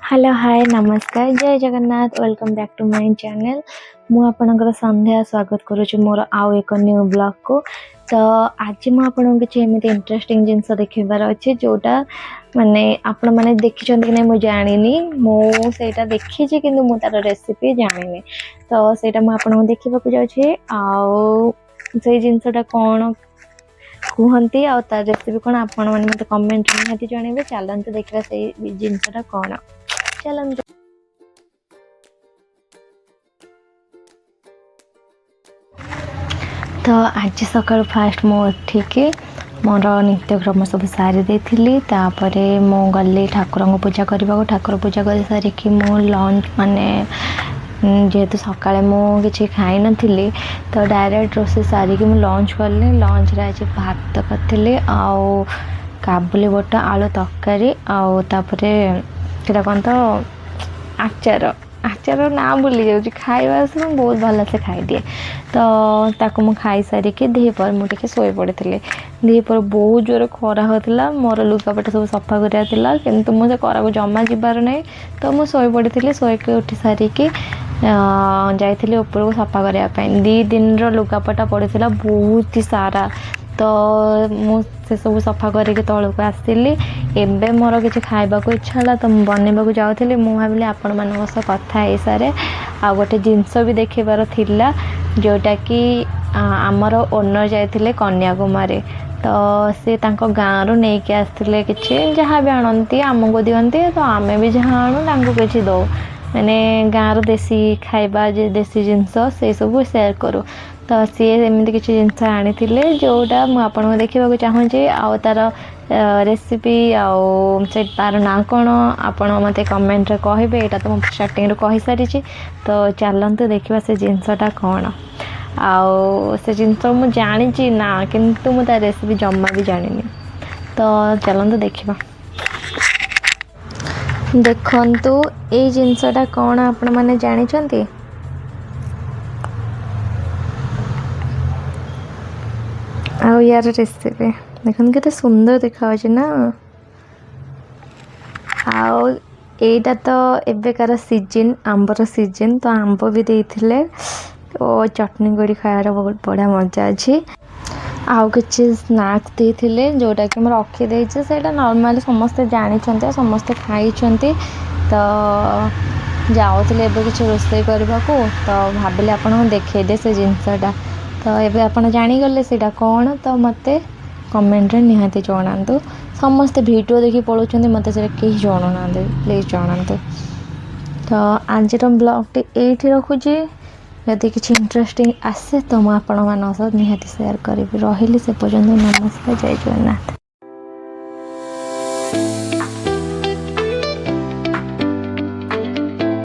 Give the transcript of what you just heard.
Hello hi नमस्कार जय Jagannath welcome back to my channel मु आपनकर संध्या स्वागत करुछु मोर आउ एक न्यू ब्लॉग को। तो आज मु आपन किछि एमिति इंटरेस्टिंग जिंस देखिबार अछि जोटा माने आपण माने देखिछन कि नै मु जानिनी मु सेटा देखिछि किंतु मु तार रेसिपी जानिनी। तो सेटा मु आपन देखिबा को जाउछि आउ से जिंसटा कोन कहती आ तार रेसिपी कौन आपण मैंने मत कमेंट निहाती जनइबे। चलते देखा से जिनसा कौन चलते। तो आज सकाल फास्ट मु उठिकी मोर नित्यक्रम सब सारी देथिली तापरे मु गली ठाकुर पूजा करने को ठाकुर पूजा कर सारिकी मु लंच माने जेहेतु सकाଳେ ମୁଁ କିଛି ଖାଇ ନଥିଲି ତ डायरेक्ट रोसे सारिकी ମୁଁ लंच कली। लंच रे आज भात करथिली आउ काबुली बोट आलू तरकारी आउ तापरे सेटा कोन तो आचार आचार ना भूली जाउची खाइबा से मैं बहुत भल से खाई दिए। तो ताको मु खाई सारिकी दीपर मु टिके सोई पड़िथिली। दीपर बहुत जोर खरा होतिला मोर लुगापटा सब सफा करिया थिला किंतु मु से करा को जम्मा जिबार नै। तो मु सोई पड़िथिली सोई के उठी सारिकी जाइथिली ऊपर को सफा करिया पई। 2 दिन रो लुगापटा पड़िथिला बहुत ही सारा। तो मु से सब सफा करके तळको आसिली। एबे मोर किछि खाइबा को इच्छा होला तो मु बनेबा को जाउथिली। मु भाबिली आपण मानक सह कथा हे सारे आ गोटे जिंस भी देखिबार थिला जोटा कि आमर ओनर जाइथिले कन्याकुमारी। तो से तांको गाँव रो नै के आस्थिले किछि जहाँ भी आनंती आमको दियंती तो आमे भी जहाँ आणु तांको किछि दो मैंने गाँव देसी खाइबा जे देसी जिनस से सब शेयर करूँ। तो सी एमती किसी जिनस आनी जोटा मुझे देखा चाहूँगी आउ तार रेसिपी आउ से तार ना कौन आपण मत कमेंट रे कहे यहाँ तो मुझे स्टार्टिंग रू कही सारी। तो चलते देखा से जिनसटा कौन आउ से जिनस मुझे जानी ना किंतु मु तार रेसिपी जम्मा भी जानी। तो चलते देखा देखंतु ए जिनसटा कौन आपण माने जानी चंती आउ यार रेसिपी देखन केते सुंदर देखा ना। आउ एटा तो एबेकार सीजन आंबर सीजन तो आंब भी देथिले ओ चटनी गड़ी खायार बहुत बढ़िया मजा अच्छी। आउ किसी स्नैक्स देते जोटा कि रखी देचे से नॉर्मली समस्ते जानी समस्ते खाई। तो जाऊे किसी रोषे करने को तो भाविले आपन देखे दे से जिनसटा। तो ये आपन जानीगले से कौन तो मत कमेंट निहाती जनातु। समस्ते वीडियो देखी पड़ुंट मत से कहीं जनाना प्लीज जनातु। तो आज ब्लॉग टी रखुची यदि किसी इंटरेस्टिंग आसे तो मुझे निहाती शेयर करी रही से पर्यंत नमस्कार जय जगन्नाथ।